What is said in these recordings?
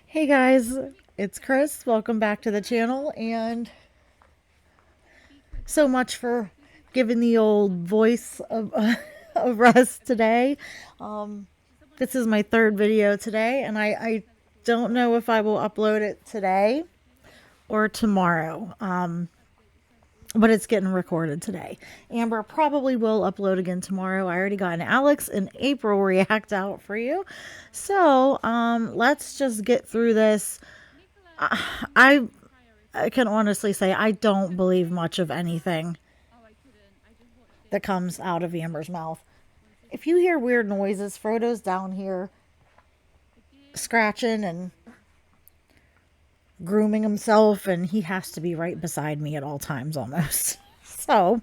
Hey guys, it's Chris. Welcome back to the channel, and so much for giving the old voice of, of rest today. This is my third video today, and I don't know if I will upload it today or tomorrow. But it's getting recorded today. Amber probably will upload again tomorrow. I already got an Alex and April react out for you. So, let's just get through this. I can honestly say I don't believe much of anything that comes out of Amber's mouth. If you hear weird noises, Frodo's down here scratching and grooming himself, and he has to be right beside me at all times almost. So,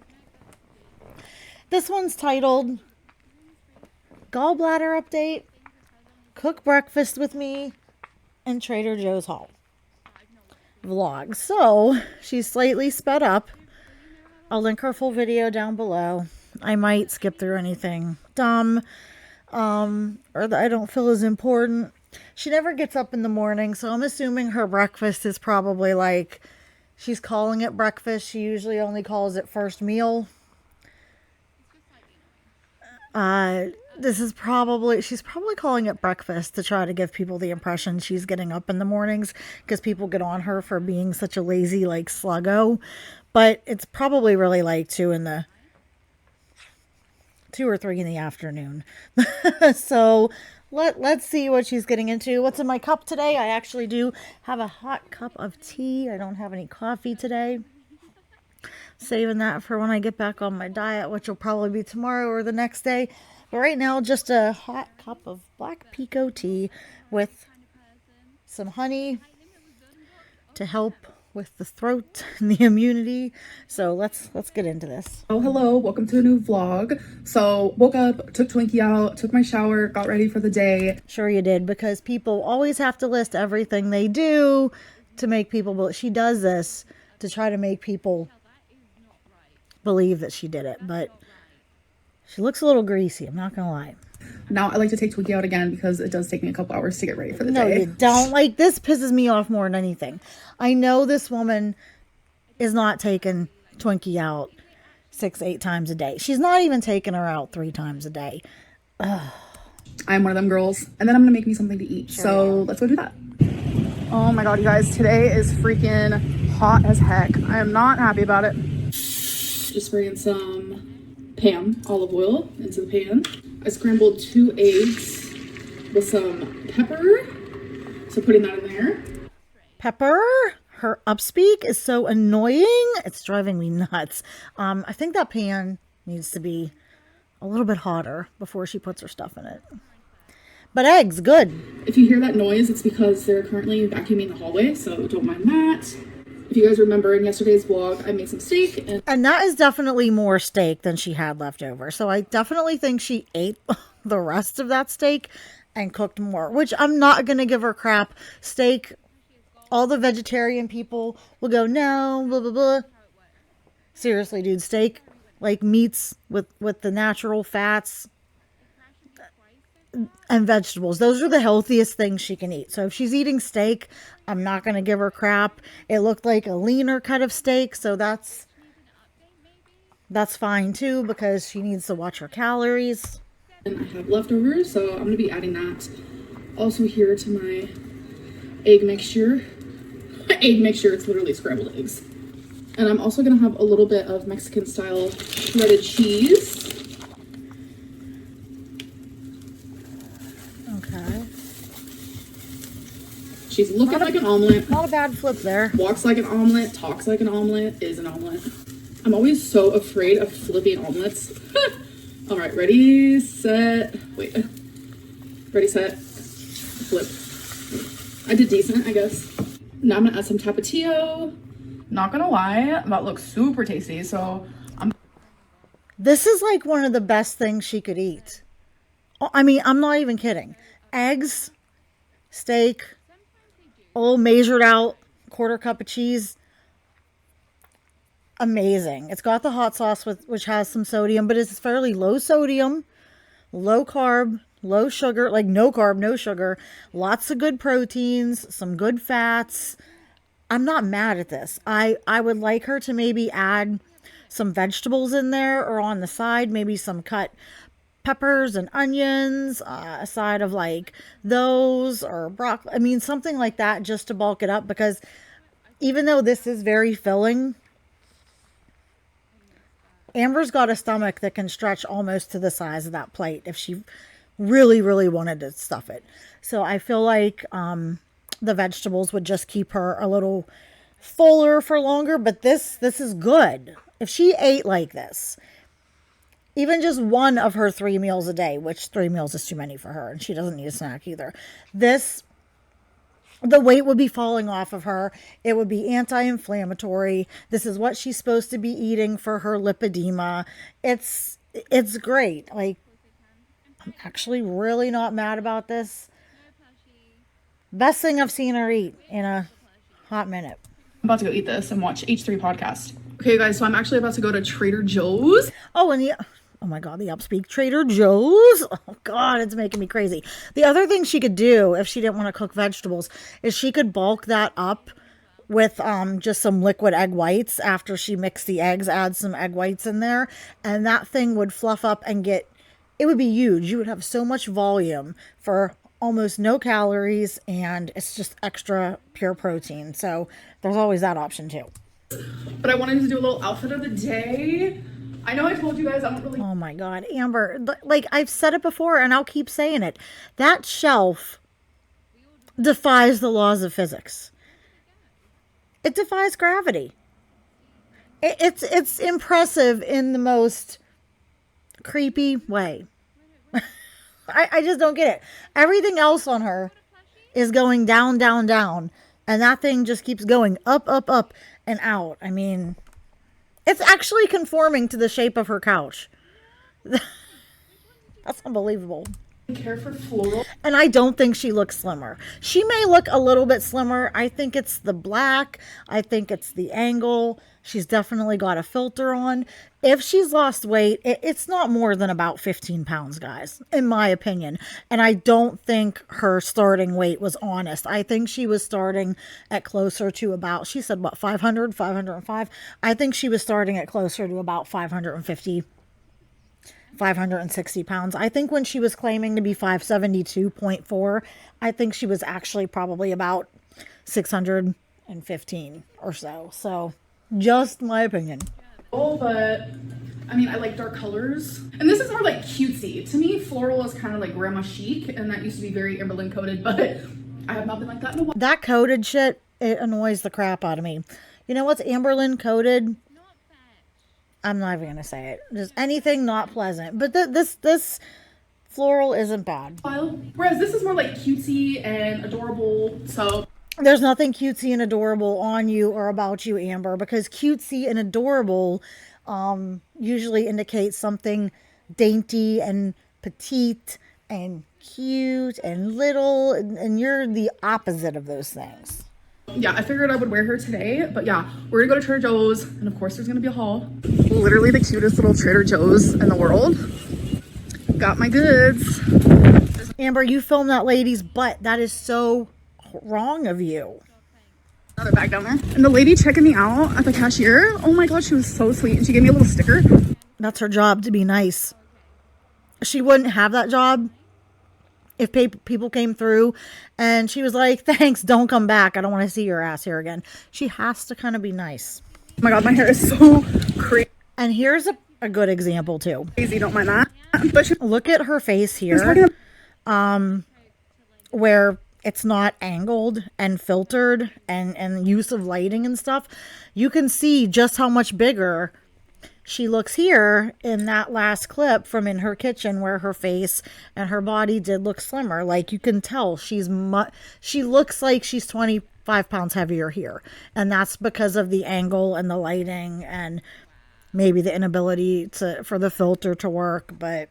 this one's titled Gallbladder Update, Cook Breakfast with Me, and Trader Joe's Haul vlog. So, she's slightly sped up. I'll link her full video down below. I might skip through anything dumb or that I don't feel is important. She never gets up in the morning, so I'm assuming her breakfast is probably like, she's calling it breakfast. She usually only calls it first meal. She's probably calling it breakfast to try to give people the impression she's getting up in the mornings, because people get on her for being such a lazy, like, sluggo. But it's probably really like 2 or 3 in the afternoon. So let's see what she's getting into. What's in my cup today? I actually do have a hot cup of tea. I don't have any coffee today. Saving that for when I get back on my diet, which will probably be tomorrow or the next day. But right now, just a hot cup of black pico tea with some honey to help with the throat and the immunity. So let's get into this. Oh, hello, welcome to a new vlog. So woke up, took Twinkie out, took my shower, got ready for the day. Sure you did, because people always have to list everything they do to make people, she does this to try to make people believe that she did it, but she looks a little greasy, I'm not gonna lie. Now I like to take Twinkie out again because it does take me a couple hours to get ready for the day. No, you don't. Like, this pisses me off more than anything. I know this woman is not taking Twinkie out 6-8 times a day. She's not even taking her out 3 times a day. Ugh. I'm one of them girls. And then I'm gonna make me something to eat. Sure, so yeah. Let's go do that. Oh my god, you guys, today is freaking hot as heck. I am not happy about it. Just spraying some Pam olive oil into the pan. I scrambled 2 eggs with some pepper. So putting that in there. Pepper? Her upspeak is so annoying. It's driving me nuts. I think that pan needs to be a little bit hotter before she puts her stuff in it. But eggs, good. If you hear that noise, it's because they're currently vacuuming the hallway, so don't mind that. If you guys remember in yesterday's vlog, I made some steak. And that is definitely more steak than she had left over. So I definitely think she ate the rest of that steak and cooked more, which I'm not going to give her crap. Steak, all the vegetarian people will go, no, blah, blah, blah. Seriously, dude, steak, like meats with the natural fats and vegetables. Those are the healthiest things she can eat. So if she's eating steak, I'm not going to give her crap. It looked like a leaner cut of steak, so that's fine too, because she needs to watch her calories. And I have leftovers, so I'm going to be adding that also here to my egg mixture. Egg mixture, it's literally scrambled eggs. And I'm also going to have a little bit of Mexican style shredded cheese. Okay. She's looking like an omelet. Not a bad flip there. Walks like an omelet, talks like an omelet, is an omelet. I'm always so afraid of flipping omelets. All right, ready, set, wait. Ready, set, flip. I did decent, I guess. Now I'm gonna add some tapatio. Not gonna lie, that looks super tasty, so This is like one of the best things she could eat. I mean, I'm not even kidding. Eggs, steak, all measured out, 1/4 cup of cheese. Amazing. It's got the hot sauce which has some sodium, but it's fairly low sodium, low carb, low sugar, like no carb, no sugar, lots of good proteins, some good fats. I'm not mad at this. I would like her to maybe add some vegetables in there or on the side, maybe some cut peppers and onions, a side of like those or broccoli. I mean, something like that just to bulk it up, because even though this is very filling, Amber's got a stomach that can stretch almost to the size of that plate if she really, really wanted to stuff it. So I feel like the vegetables would just keep her a little fuller for longer, but this is good. If she ate like this, even just one of her 3 meals a day, which 3 meals is too many for her, and she doesn't need a snack either, the weight would be falling off of her. It would be anti-inflammatory. This is what she's supposed to be eating for her lipedema. It's great. Like, I'm actually really not mad about this. Best thing I've seen her eat in a hot minute. I'm about to go eat this and watch H3 podcast. Okay, guys, so I'm actually about to go to Trader Joe's. Oh, and oh my God, the upspeak, Trader Joe's. Oh God, it's making me crazy. The other thing she could do if she didn't want to cook vegetables is she could bulk that up with just some liquid egg whites. After she mixed the eggs, add some egg whites in there, and that thing would fluff up and it would be huge. You would have so much volume for almost no calories, and it's just extra pure protein. So there's always that option too. But I wanted to do a little outfit of the day. I know I told you guys I don't really... Oh my God, Amber, like I've said it before and I'll keep saying it. That shelf defies the laws of physics. It defies gravity. It's impressive in the most creepy way. I just don't get it. Everything else on her is going down, down, down. And that thing just keeps going up, up, up, and out. I mean, it's actually conforming to the shape of her couch. That's unbelievable. Care for floral. And I don't think she looks slimmer. She may look a little bit slimmer. I think it's the black. I think it's the angle. She's definitely got a filter on. If she's lost weight, it's not more than about 15 pounds, guys, in my opinion. And I don't think her starting weight was honest. I think she was starting at closer to about, she said, what, 500, 505? I think she was starting at closer to about 550, 560 pounds. I think when she was claiming to be 572.4, I think she was actually probably about 615 or so. So just my opinion. Oh, but I mean, I like dark colors. And this is more like cutesy. To me, floral is kind of like grandma chic, and that used to be very Amberlynn coated, but I have not been like that in a while. That coated shit, it annoys the crap out of me. You know what's Amberlynn coated? I'm not even gonna say it. Just anything not pleasant. But this floral isn't bad. Whereas this is more like cutesy and adorable. So there's nothing cutesy and adorable on you or about you, Amber, because cutesy and adorable usually indicates something dainty and petite and cute and little, and you're the opposite of those things. Yeah, I figured I would wear her today, but yeah, we're gonna go to Trader Joe's, and of course there's gonna be a haul. Literally the cutest little Trader Joe's in the world. Got my goods. Amber, you filmed that lady's butt. That is so wrong of you. Another bag down there. And the lady checking me out at the cashier, oh my God, she was so sweet, and she gave me a little sticker. That's her job, to be nice. She wouldn't have that job if people came through and she was like, thanks, don't come back, I don't want to see your ass here again. She has to kind of be nice. Oh my God, my hair is so crazy. And here's a good example too. Crazy, don't mind that. But look at her face here, where it's not angled and filtered and use of lighting and stuff. You can see just how much bigger she looks here in that last clip from in her kitchen, where her face and her body did look slimmer. Like, you can tell she looks like she's 25 pounds heavier here. And that's because of the angle and the lighting and maybe the inability for the filter to work. But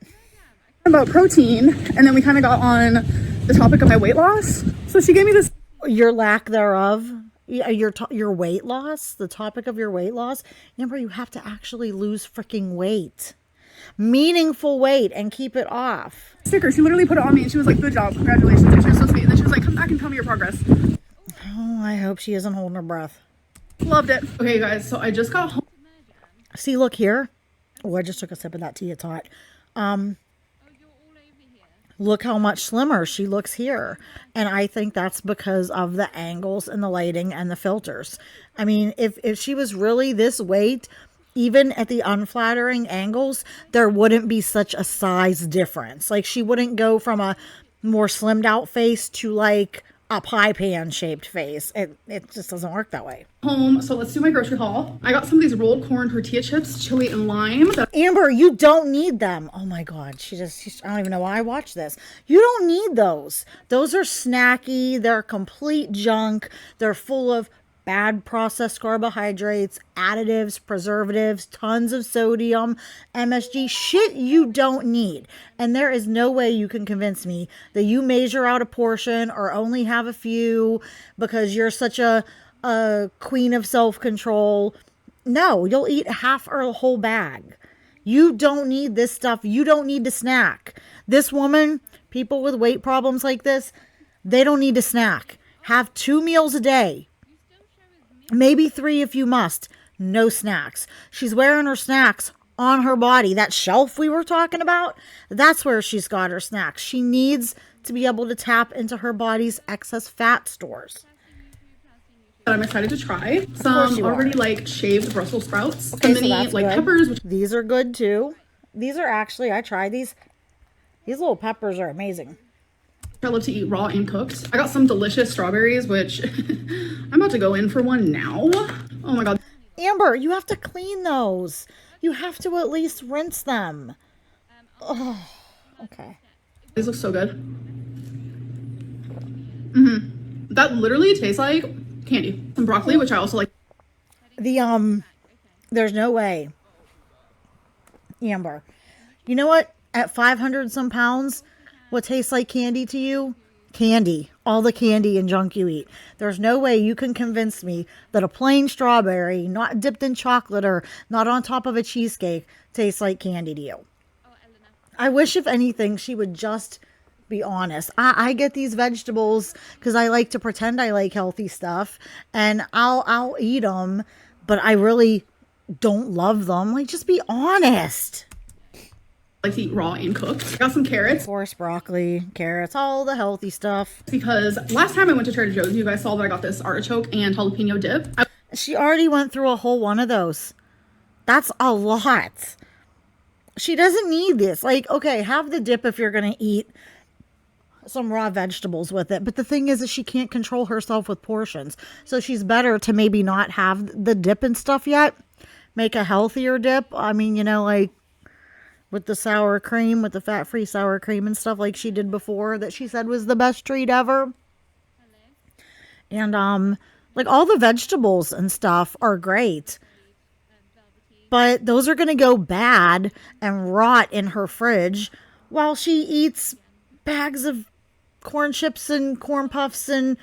about protein, and then we kind of got on the topic of my weight loss. So she gave me this, your lack thereof, your weight loss, the topic of your weight loss. Amber, you have to actually lose freaking weight. meaningful weight and keep it off. Sticker. She literally put it on me and she was like, good job, congratulations. And she was so sweet. And then she was like, come back and tell me your progress. Oh, I hope she isn't holding her breath. Loved it. Okay, guys, so I just got home. See, look here. Oh, I just took a sip of that tea. It's hot. Look how much slimmer she looks here. And I think that's because of the angles and the lighting and the filters. I mean, if she was really this weight, even at the unflattering angles, there wouldn't be such a size difference. Like, she wouldn't go from a more slimmed out face to like a pie pan shaped face. It just doesn't work that way. Home, so let's do my grocery haul. I got some of these rolled corn tortilla chips, chili and lime. Amber, you don't need them. Oh my God, I don't even know why I watch this. You don't need those. Those are snacky. They're complete junk. They're full of bad processed carbohydrates, additives, preservatives, tons of sodium, MSG, shit you don't need. And there is no way you can convince me that you measure out a portion or only have a few because you're such a queen of self-control. No, you'll eat half or a whole bag. You don't need this stuff. You don't need to snack. This woman, people with weight problems like this, they don't need to snack. Have 2 meals a day. Maybe 3 if you must. No snacks. She's wearing her snacks on her body. That shelf we were talking about, that's where she's got her snacks. She needs to be able to tap into her body's excess fat stores. I'm excited to try some already like shaved Brussels sprouts. Okay, and so mini that's like good. peppers. These are good too. These are actually, I tried these. These little peppers are amazing. I love to eat raw and cooked. I got some delicious strawberries, which I'm about to go in for one now. Oh my God. Amber, you have to clean those. You have to at least rinse them. Oh, okay. These look so good. That literally tastes like candy. Some broccoli, which I also like. There's no way. Amber, you know what? At 500 some pounds, what tastes like candy to you? Candy. All the candy and junk you eat. There's no way you can convince me that a plain strawberry, not dipped in chocolate or not on top of a cheesecake, tastes like candy to you. I wish, if anything, she would just be honest. I get these vegetables because I like to pretend I like healthy stuff, and I'll eat them, but I really don't love them. Like, just be honest. Like to eat raw and cooked. I got some carrots. Of course, broccoli, carrots, all the healthy stuff. Because last time I went to Trader Joe's, you guys saw that I got this artichoke and jalapeno dip. She already went through a whole one of those. That's a lot. She doesn't need this. Like, okay, have the dip if you're going to eat some raw vegetables with it. But the thing is that she can't control herself with portions. So she's better to maybe not have the dip and stuff yet. Make a healthier dip. I mean, you know, like with the sour cream, with the fat-free sour cream and stuff like she did before that she said was the best treat ever. And, like all the vegetables and stuff are great. But those are going to go bad and rot in her fridge while she eats bags of corn chips and corn puffs and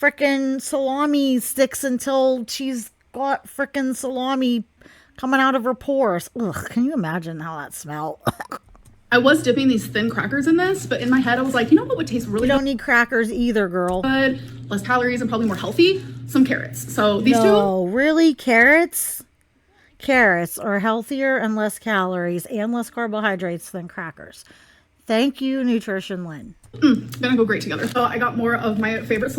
frickin' salami sticks until she's got frickin' salami coming out of her pores. Ugh, can you imagine how that smelled? I was dipping these thin crackers in this, but in my head I was like, you know what would taste really You don't need crackers either, girl. good, less calories and probably more healthy? Some carrots. So these No, really? Carrots? Carrots are healthier and less calories and less carbohydrates than crackers. Thank you, Nutrition Lynn. Gonna go great together. So I got more of my favorite.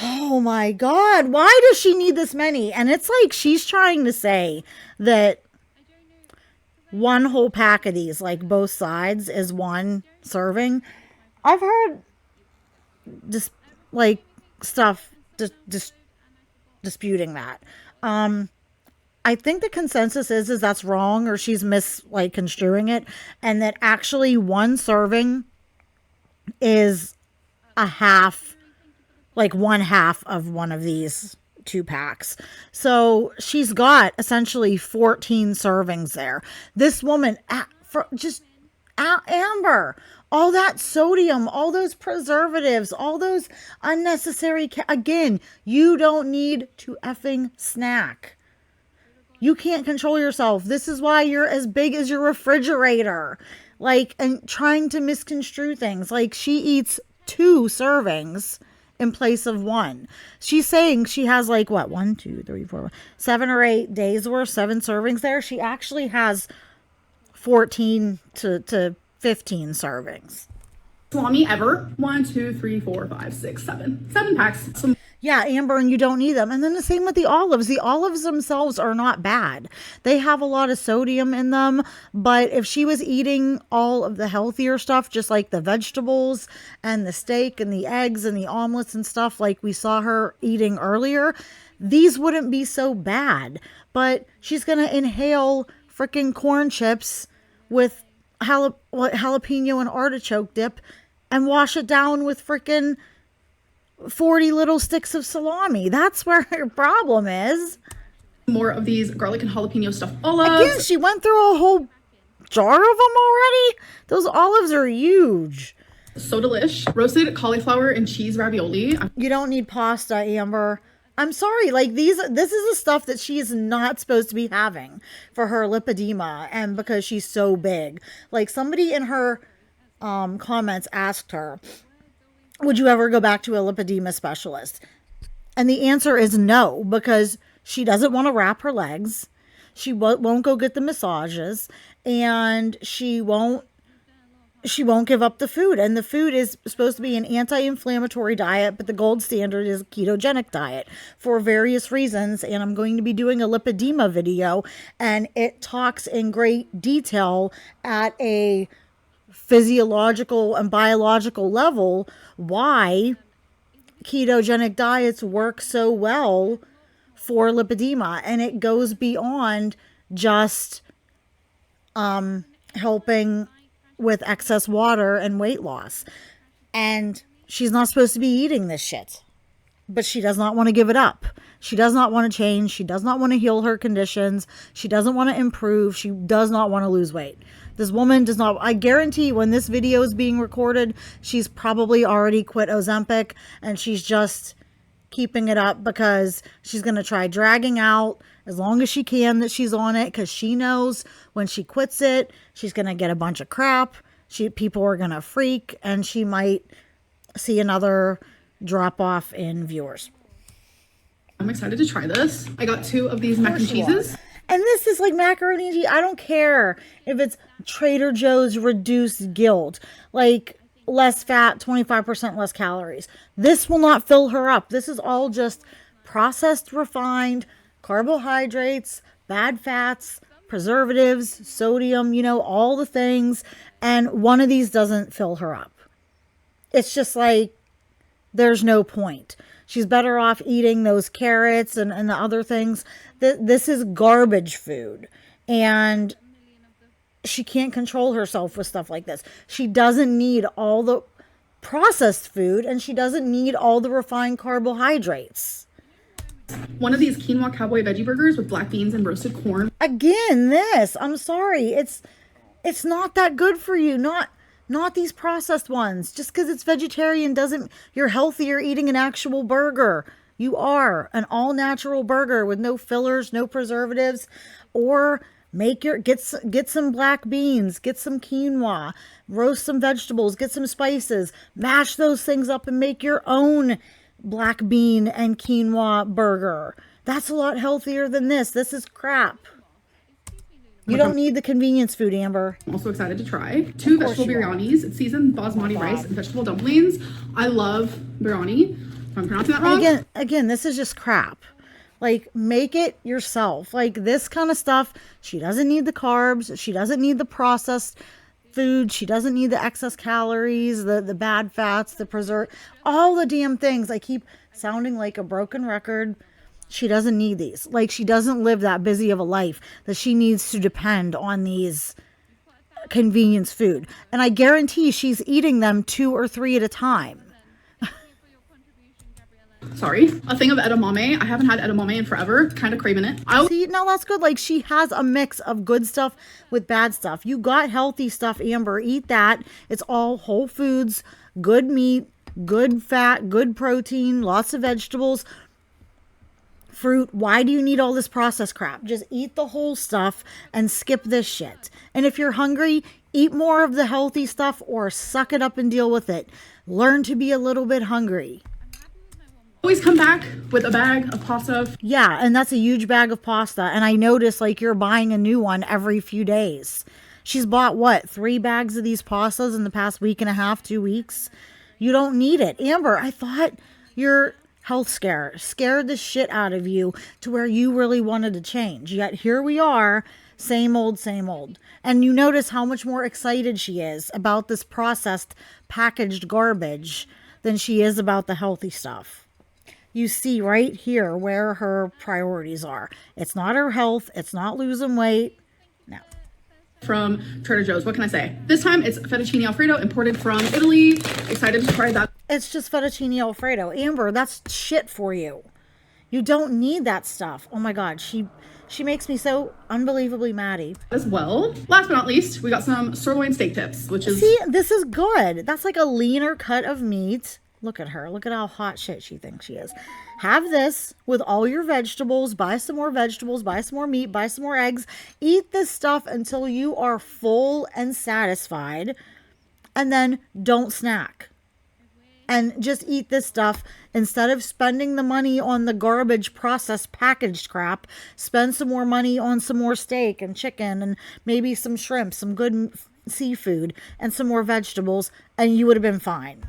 Oh my God, why does she need this many? And it's like she's trying to say that one whole pack of these, like both sides, is one serving. I've heard just like stuff disputing that. I think the consensus is that's wrong, or she's construing it, and that actually one serving is a half, like 1/2 of one of these 2 packs. So she's got essentially 14 servings there. This woman, Amber, all that sodium, all those preservatives, all those unnecessary, again, you don't need to effing snack. You can't control yourself. This is why you're as big as your refrigerator. Like, and trying to misconstrue things. Like, she eats 2 servings in place of 1. She's saying she has like, what, 1, 2, 3, 4, 7 or 8 days worth, 7 servings there. She actually has 14 to 15 servings. Salami ever. 1, 2, 3, 4, 5, 6, 7. 7 packs. Yeah, Amber, and you don't need them. And then the same with the olives. The olives themselves are not bad. They have a lot of sodium in them, but if she was eating all of the healthier stuff, just like the vegetables and the steak and the eggs and the omelets and stuff like we saw her eating earlier, these wouldn't be so bad. But she's going to inhale freaking corn chips with jalapeno and artichoke dip and wash it down with freaking 40 little sticks of salami. That's where her problem is. More of these garlic and jalapeno stuffed olives. Again, she went through a whole jar of them already. Those olives are huge. So delish. Roasted cauliflower and cheese ravioli. You don't need pasta, Amber. I'm sorry, like this is the stuff that she is not supposed to be having for her lipedema and because she's so big. Like somebody in her comments asked her, would you ever go back to a lipedema specialist? And the answer is no, because she doesn't want to wrap her legs. She won't go get the massages, and she won't give up the food. And the food is supposed to be an anti-inflammatory diet, but the gold standard is a ketogenic diet for various reasons. And I'm going to be doing a lipedema video, and it talks in great detail at a physiological and biological level why ketogenic diets work so well for lipedema. And it goes beyond just helping with excess water and weight loss. And she's not supposed to be eating this shit, but she does not want to give it up. She does not want to change. She does not want to heal her conditions. She doesn't want to improve. She does not want to lose weight. This woman does not. I guarantee when this video is being recorded, she's probably already quit Ozempic, and she's just keeping it up because she's going to try dragging out as long as she can that she's on it, because she knows when she quits it, she's going to get a bunch of crap. People are going to freak, and she might see another drop off in viewers. I'm excited to try this. I got 2 of these mac and cheeses. And this is like macaroni and cheese. I don't care if it's Trader Joe's reduced guilt, like less fat, 25% less calories. This will not fill her up. This is all just processed, refined carbohydrates, bad fats, preservatives, sodium, you know, all the things. And one of these doesn't fill her up. It's just like, there's no point. She's better off eating those carrots and the other things. This is garbage food. And she can't control herself with stuff like this. She doesn't need all the processed food, and she doesn't need all the refined carbohydrates. One of these quinoa cowboy veggie burgers with black beans and roasted corn. Again, this, I'm sorry. It's not that good for you. Not these processed ones. Just because it's vegetarian doesn't, you're healthier eating an actual burger. You are an all natural burger with no fillers, no preservatives. Or get some black beans, get some quinoa, roast some vegetables, get some spices, mash those things up and make your own black bean and quinoa burger. That's a lot healthier than this. This is crap. You don't need the convenience food, Amber. I'm also excited to try 2 vegetable biryanis. It's seasoned basmati rice and vegetable dumplings. I love biryani. If I'm pronouncing that wrong. Again, this is just crap. Like, make it yourself. Like, this kind of stuff, she doesn't need the carbs. She doesn't need the processed food. She doesn't need the excess calories, the bad fats, the preserve, all the damn things. I keep sounding like a broken record. She doesn't need these. Like, she doesn't live that busy of a life that she needs to depend on these convenience food. And I guarantee she's eating them 2 or 3 at a time. Sorry. A thing of edamame. I haven't had edamame in forever. Kind of craving it. See, now that's good. Like, she has a mix of good stuff with bad stuff. You got healthy stuff, Amber. Eat that. It's all whole foods, good meat, good fat, good protein, lots of vegetables. fruit. Why do you need all this processed crap? Just eat the whole stuff and skip this shit. And if you're hungry, eat more of the healthy stuff or suck it up and deal with it. Learn to be a little bit hungry. Always come back with a bag of pasta. Yeah, and that's a huge bag of pasta. And I notice like you're buying a new one every few days. She's bought what, 3 bags of these pastas in the past week and a half, 2 weeks? You don't need it. Amber, I thought your health scare scared the shit out of you to where you really wanted to change. Yet here we are, same old, same old. And you notice how much more excited she is about this processed, packaged garbage than she is about the healthy stuff. You see right here where her priorities are. It's not her health. It's not losing weight. No. From Trader Joe's. What can I say? This time it's fettuccine alfredo imported from Italy. Excited to try that. It's just fettuccine alfredo. Amber, that's shit for you. You don't need that stuff. Oh my God. She makes me so unbelievably mad as well. Last but not least, we got some sirloin steak tips, which is... See, this is good. That's like a leaner cut of meat. Look at her. Look at how hot shit she thinks she is. Have this with all your vegetables. Buy some more vegetables. Buy some more meat. Buy some more eggs. Eat this stuff until you are full and satisfied. And then don't snack. And just eat this stuff. Instead of spending the money on the garbage processed packaged crap, spend some more money on some more steak and chicken and maybe some shrimp, some good seafood, and some more vegetables, and you would have been fine.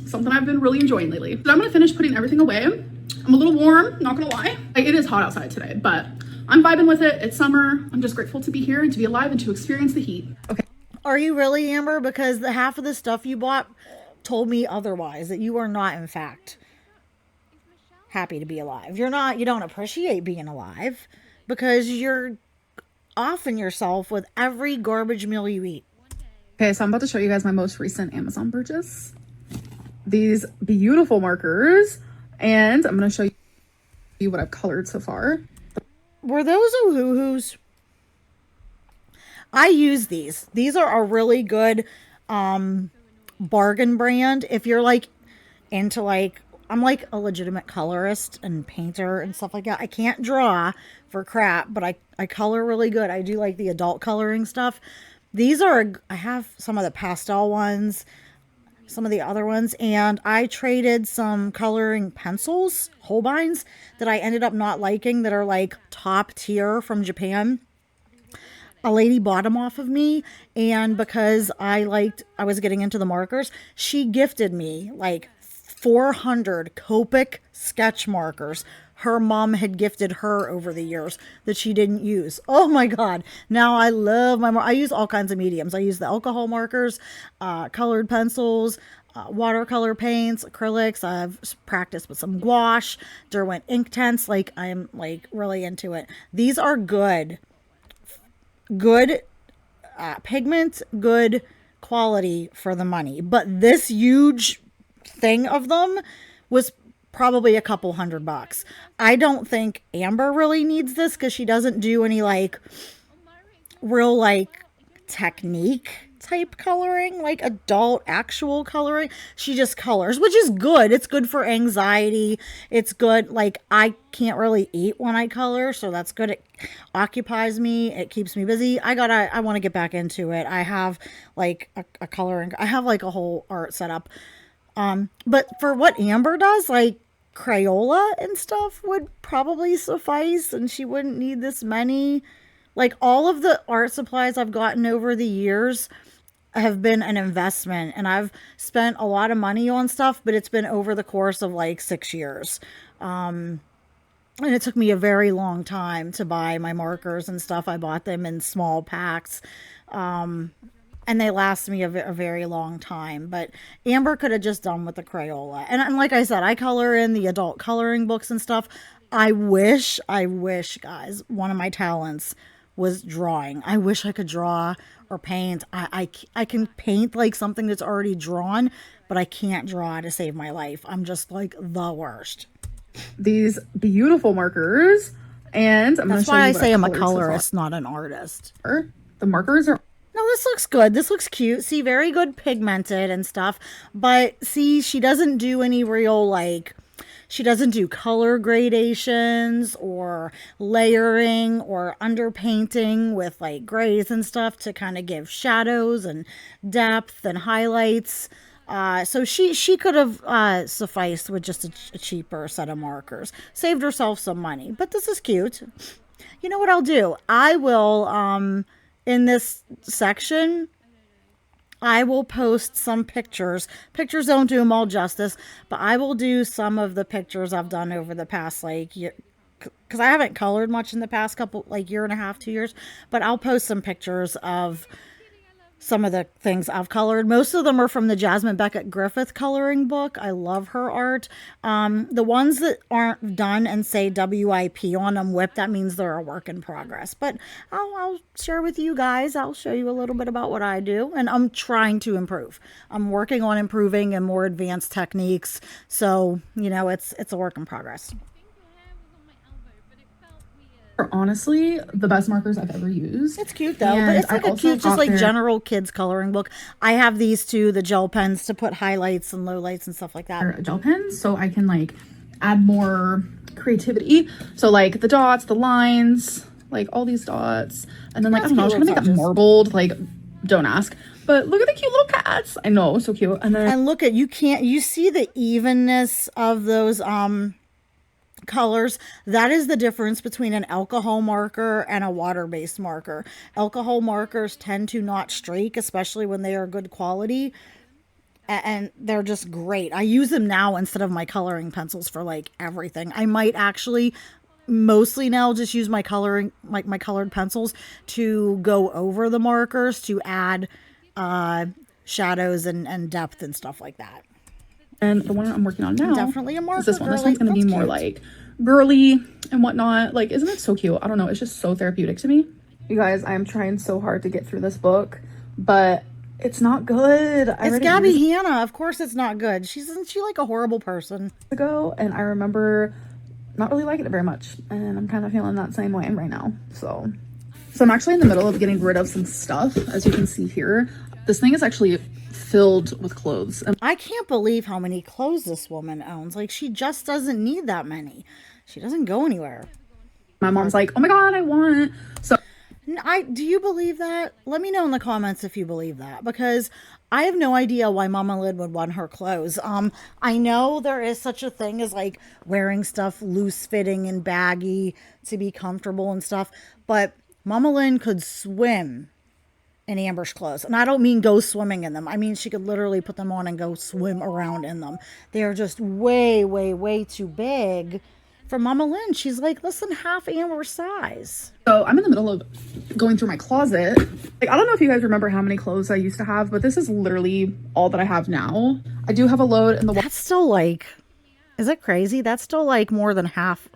Something I've been really enjoying lately. But I'm gonna finish putting everything away. I'm a little warm, not gonna lie. Like, it is hot outside today, but I'm vibing with it. It's summer. I'm just grateful to be here and to be alive and to experience the heat. Okay. Are you really, Amber? Because the half of the stuff you bought told me otherwise, that you are not, in fact, happy to be alive. You don't appreciate being alive because you're offing yourself with every garbage meal you eat. Okay, so I'm about to show you guys my most recent Amazon purchase. These beautiful markers, and I'm going to show you what I've colored so far. Were those ohuhus? I use these. These are a really good bargain brand. If you're like into like, I'm like a legitimate colorist and painter and stuff like that. I can't draw for crap, but I color really good. I do like the adult coloring stuff. These are, I have some of the pastel ones, some of the other ones, and I traded some coloring pencils, Holbeins, that I ended up not liking, that are like top tier from Japan. A lady bought them off of me, and because I was getting into the markers, she gifted me like 400 Copic sketch markers her mom had gifted her over the years that she didn't use. Oh my God. Now I love I use all kinds of mediums. I use the alcohol markers, colored pencils, watercolor paints, acrylics. I've practiced with some gouache, Derwent ink tints. Like, I'm like really into it. These are good pigment, good quality for the money. But this huge thing of them was probably a couple $100. I don't think Amber really needs this because she doesn't do any like real like technique type coloring, like adult actual coloring. She just colors, which is good. It's good for anxiety. It's good. Like, I can't really eat when I color, so that's good. It occupies me. It keeps me busy. I want to get back into it. I have like a coloring. I have like a whole art setup. But for what Amber does, like Crayola and stuff would probably suffice, and she wouldn't need this many. Like, all of the art supplies I've gotten over the years have been an investment, and I've spent a lot of money on stuff, but it's been over the course of like 6 years. And it took me a very long time to buy my markers and stuff. I bought them in small packs. And they last me a very long time. But Amber could have just done with the Crayola. And like I said, I color in the adult coloring books and stuff. I wish, guys, one of my talents was drawing. I wish I could draw or paint. I can paint like something that's already drawn, but I can't draw to save my life. I'm just like the worst. These beautiful markers. And that's why I say I'm a colorist, not an artist. The markers are... No, this looks good. This looks cute. See, very good pigmented and stuff. But see, she doesn't do any real, like, She doesn't do color gradations or layering or underpainting with like grays and stuff to kind of give shadows and depth and highlights. So she could have sufficed with just a cheaper set of markers, saved herself some money. But this is cute. You know what I'll do? I will in this section, I will post some pictures. Pictures don't do them all justice, but I will do some of the pictures I've done over the past like year, because I haven't colored much in the past couple like year and a half, 2 years. But I'll post some pictures of some of the things I've colored. Most of them are from the Jasmine Becket-Griffith coloring book. I love her art. The ones that aren't done and say WIP on them, WIP, that means they're a work in progress. But I'll share with you guys. I'll show you a little bit about what I do. And I'm trying to improve. I'm working on improving and more advanced techniques. So, you know, it's a work in progress. Are honestly the best markers I've ever used. It's cute though, but it's like a cute, just like general kids coloring book. I have these too, the gel pens to put highlights and lowlights and stuff like that. Gel pens, so I can like add more creativity. So like the dots, the lines, like all these dots, and then like I don't know, I was gonna make that marbled. Like, don't ask. But look at the cute little cats. I know, so cute. And then look at you see the evenness of those colors. That is the difference between an alcohol marker and a water-based marker. Alcohol markers tend to not streak, especially when they are good quality, and they're just great. I use them now instead of my coloring pencils for like everything. I might actually mostly now just use my coloring, like my colored pencils, to go over the markers to add shadows and depth and stuff like that. And the one I'm working on now, definitely a marker. This one. This one's going to be more like girly and whatnot. Like, isn't it so cute? I don't know. It's just so therapeutic to me. You guys, I'm trying so hard to get through this book, but it's not good. It's Gabby Hanna. Of course it's not good. Isn't she like a horrible person? And I remember not really liking it very much. And I'm kind of feeling that same way right now. So I'm actually in the middle of getting rid of some stuff. As you can see here, this thing is actually filled with clothes. I can't believe how many clothes this woman owns. Like, she just doesn't need that many. She doesn't go anywhere. My mom's like, oh my god, I want. So do you believe that? Let me know in the comments if you believe that, because I have no idea why Mama Lynn would want her clothes. I know there is such a thing as like wearing stuff loose fitting and baggy to be comfortable and stuff, but Mama Lynn could swim in Amber's clothes. And I don't mean go swimming in them. I mean, she could literally put them on and go swim around in them. They are just way, way, way too big for Mama Lynn. She's like less than half Amber's size. So I'm in the middle of going through my closet. Like, I don't know if you guys remember how many clothes I used to have, but this is literally all that I have now. I do have a load in the... That's still like, is it crazy? That's still like more than half.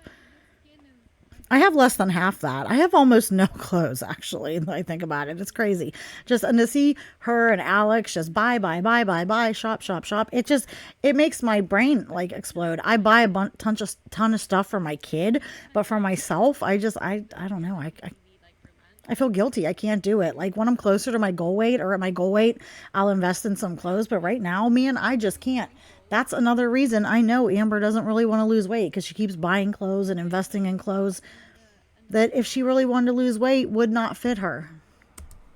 I have less than half that. I have almost no clothes, actually, when I think about it. It's crazy. And to see her and Alex just buy, shop, it makes my brain like explode. I buy a ton of stuff for my kid, but for myself, I don't know. I feel guilty. I can't do it. Like, when I'm closer to my goal weight or at my goal weight, I'll invest in some clothes. But right now, man, I just can't. That's another reason I know Amber doesn't really want to lose weight, because she keeps buying clothes and investing in clothes that, if she really wanted to lose weight, would not fit her.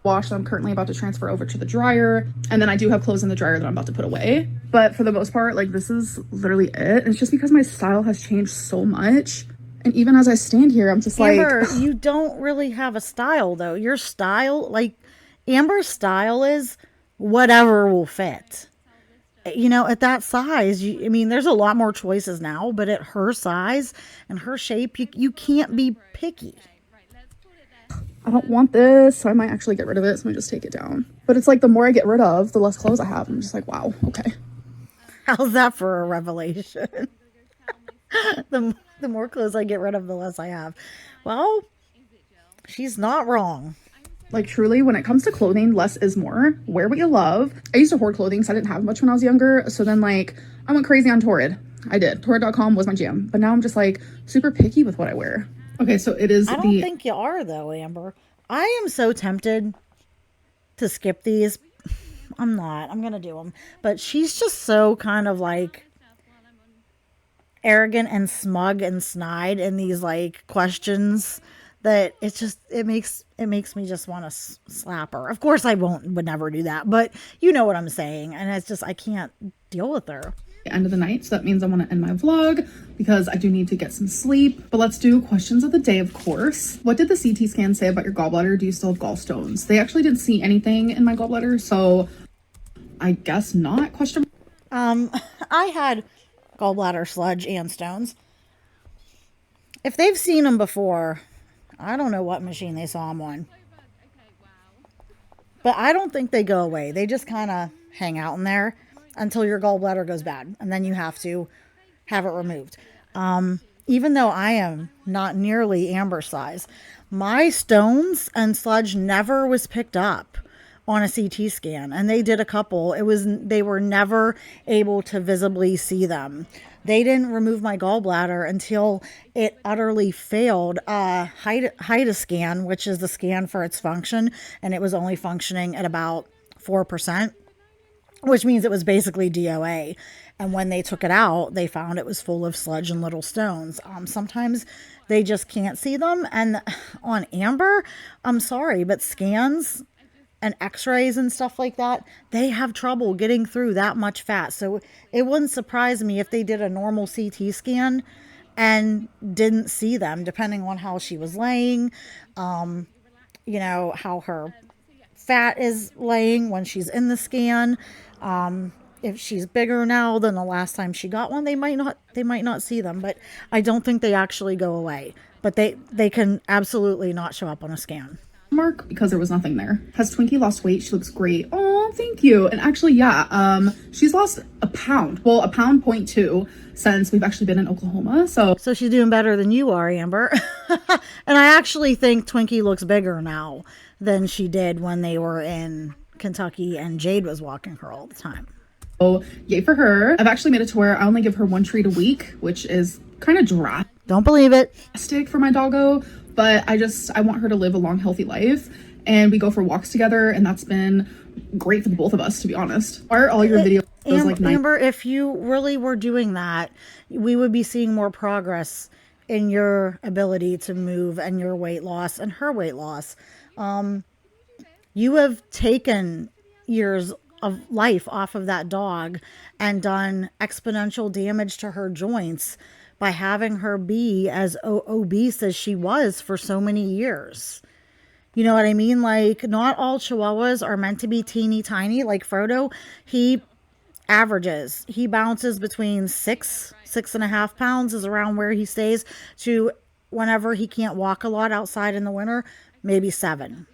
Wash that I'm currently about to transfer over to the dryer. And then I do have clothes in the dryer that I'm about to put away. But for the most part, like, this is literally it. And it's just because my style has changed so much. And even as I stand here, I'm just Amber, like... you don't really have a style, though. Your style, like, Amber's style is whatever will fit. You know, at that size, I mean, there's a lot more choices now, but at her size and her shape, you can't be picky. I don't want this, so I might actually get rid of it. So I'm gonna just take it down. But it's like, the more I get rid of, the less clothes I have. I'm just like, wow, okay. How's that for a revelation? The more clothes I get rid of, the less I have. Well, she's not wrong. Like, truly, when it comes to clothing, less is more. Wear what you love. I used to hoard clothing, so I didn't have much when I was younger. So then, like, I went crazy on Torrid. I did. Torrid.com was my jam. But now I'm just, like, super picky with what I wear. Okay, so it is I don't think you are, though, Amber. I am so tempted to skip these. I'm not. I'm going to do them. But she's just so kind of, like, arrogant and smug and snide in these like questions that it makes me just want to slap her. Of course I would never do that, but you know what I'm saying. And it's just, I can't deal with her. End of the night, so that means I want to end my vlog because I do need to get some sleep. But let's do questions of the day, of course. What did the CT scan say about your gallbladder? Do you still have gallstones? They actually didn't see anything in my gallbladder, so I guess not. Question. I had gallbladder sludge and stones. If they've seen them before, I don't know what machine they saw them on, but I don't think they go away. They just kind of hang out in there until your gallbladder goes bad, and then you have to have it removed. Even though I am not nearly Amber size, my stones and sludge never was picked up on a CT scan, and they did a couple. They were never able to visibly see them. They didn't remove my gallbladder until it utterly failed HIDA scan, which is the scan for its function, and it was only functioning at about 4%. Which means it was basically DOA. And when they took it out, they found it was full of sludge and little stones. Sometimes they just can't see them. And on Amber, I'm sorry, but scans and x-rays and stuff like that, they have trouble getting through that much fat. So it wouldn't surprise me if they did a normal CT scan and didn't see them, depending on how she was laying, you know, how her fat is laying when she's in the scan. If she's bigger now than the last time she got one, they might not see them, but I don't think they actually go away. But they can absolutely not show up on a scan. Mark, because there was nothing there. Has Twinkie lost weight? She looks great. Oh, thank you. And actually, yeah, she's lost a pound. Well, a pound 0.2 since we've actually been in Oklahoma. So she's doing better than you are, Amber. And I actually think Twinkie looks bigger now than she did when they were in Kentucky and Jade was walking her all the time. Oh, yay for her. I've actually made it to where I only give her one treat a week, which is kind of drastic. Don't believe it. For my doggo, but I want her to live a long, healthy life. And we go for walks together, and that's been great for the both of us, to be honest. Are all your videos Amber, if you really were doing that, we would be seeing more progress in your ability to move and your weight loss and her weight loss. You have taken years of life off of that dog and done exponential damage to her joints by having her be as obese as she was for so many years. You know what I mean? Like, not all Chihuahuas are meant to be teeny tiny. Like Frodo, he bounces between 6.5 pounds is around where he stays, to whenever he can't walk a lot outside in the winter, maybe 7.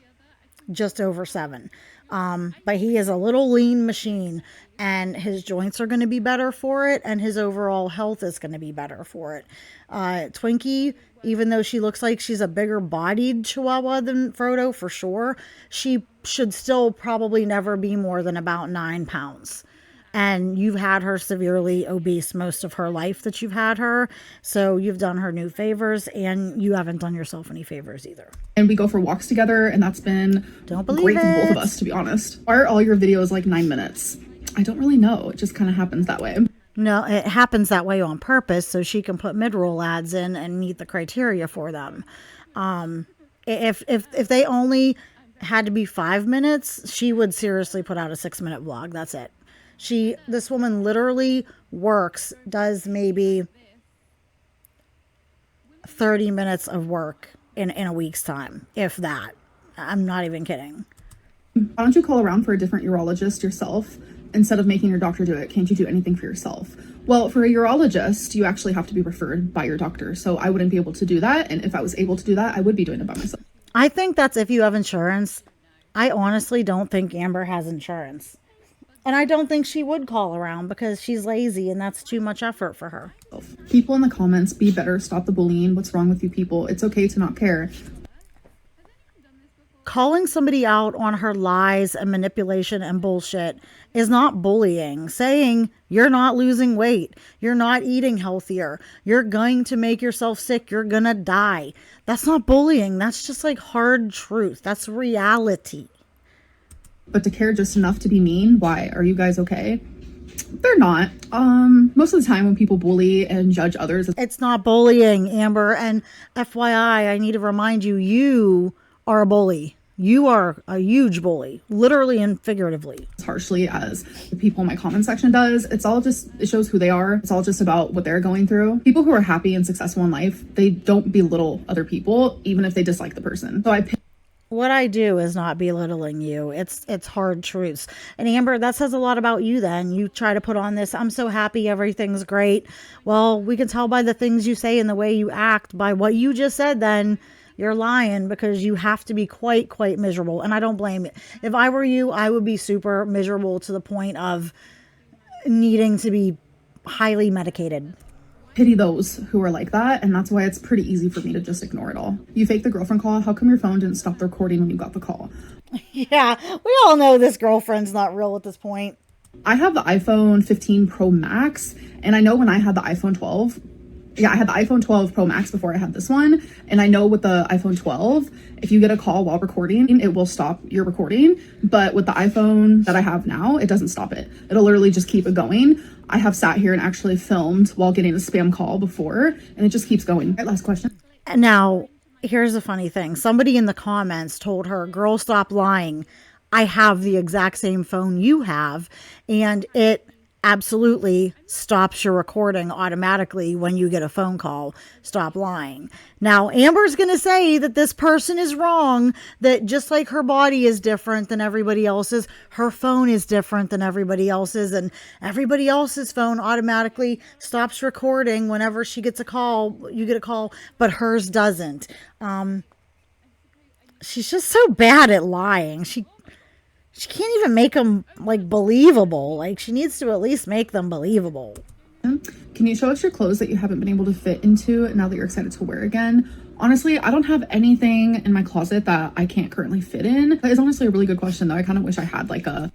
Just over 7. But he is a little lean machine, and his joints are going to be better for it, and his overall health is going to be better for it. Twinkie, even though she looks like she's a bigger bodied Chihuahua than Frodo for sure, she should still probably never be more than about 9 pounds. And you've had her severely obese most of her life that you've had her. So you've done her new favors, and you haven't done yourself any favors either. And we go for walks together, and that's been great for both of us, to be honest. Why are all your videos like 9 minutes? I don't really know. It just kind of happens that way. No, it happens that way on purpose so she can put mid-roll ads in and meet the criteria for them. If they only had to be 5 minutes, she would seriously put out a 6-minute vlog. That's it. This woman literally does maybe 30 minutes of work in a week's time, if that. I'm not even kidding. Why don't you call around for a different urologist yourself? Instead of making your doctor do it, can't you do anything for yourself? Well, for a urologist, you actually have to be referred by your doctor. So I wouldn't be able to do that. And if I was able to do that, I would be doing it by myself. I think that's if you have insurance. I honestly don't think Amber has insurance. And I don't think she would call around because she's lazy and that's too much effort for her. People in the comments, be better, stop the bullying. What's wrong with you people? It's okay to not care. Calling somebody out on her lies and manipulation and bullshit is not bullying. Saying you're not losing weight, you're not eating healthier, you're going to make yourself sick, you're gonna die. That's not bullying. That's just like hard truth. That's reality. But to care just enough to be mean, why? Are you guys okay? They're not. Most of the time when people bully and judge others, It's not bullying, Amber. And FYI, I need to remind you, you are a bully. You are a huge bully, literally and figuratively. as harshly as the people in my comment section does. It's all just, it shows who they are. It's all just about what they're going through. People who are happy and successful in life, they don't belittle other people, even if they dislike the person. So What I do is not belittling you. It's hard truths. And Amber, that says a lot about you then. You try to put on this, I'm so happy, everything's great. Well, we can tell by the things you say and the way you act, by what you just said then, you're lying, because you have to be quite miserable. And I don't blame it. If I were you, I would be super miserable to the point of needing to be highly medicated. pity those who are like that, and that's why it's pretty easy for me to just ignore it all. You faked the girlfriend call. How come your phone didn't stop the recording when you got the call? Yeah, we all know this girlfriend's not real at this point. I have the iPhone 15 Pro Max, and I know when I had the iPhone 12, I had the iPhone 12 Pro Max before I had this one, and I know with the iPhone 12, if you get a call while recording, it will stop your recording. But with the iPhone that I have now, it doesn't stop it. It'll literally just keep it going. I have sat here and actually filmed while getting a spam call before, and it just keeps going. All right, last question. Now, here's the funny thing. Somebody in the comments told her, girl, stop lying. I have the exact same phone you have, and it absolutely stops your recording automatically when you get a phone call. Stop lying. Now, Amber's going to say that this person is wrong, that just like her body is different than everybody else's, her phone is different than everybody else's, and everybody else's phone automatically stops recording whenever she gets a call, you get a call, but hers doesn't. She's just so bad at lying. She can't even make them like believable. Like, she needs to at least make them believable. Can you show us your clothes that you haven't been able to fit into now that you're excited to wear again? Honestly, I don't have anything in my closet that I can't currently fit in. That is honestly a really good question, though. I kind of wish I had like a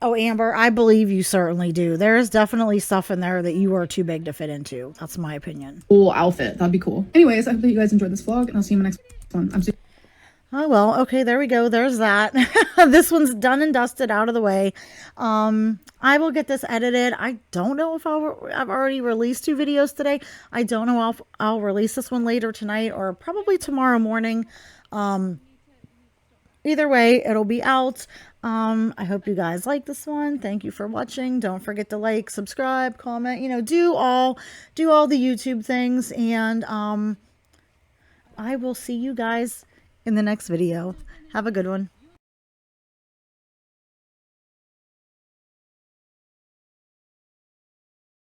Oh, Amber, I believe you certainly do. There is definitely stuff in there that you are too big to fit into. That's my opinion. cool outfit. That'd be cool. Anyways, I hope that you guys enjoyed this vlog, and I'll see you in my next one. Oh, well, okay, there we go. There's that. This one's done and dusted, out of the way. I will get this edited. I don't know if I've already released 2 videos today. I don't know if I'll release this one later tonight or probably tomorrow morning. Either way, it'll be out. I hope you guys like this one. Thank you for watching. Don't forget to like, subscribe, comment, do all the YouTube things. And I will see you guys in the next video. Have a good one.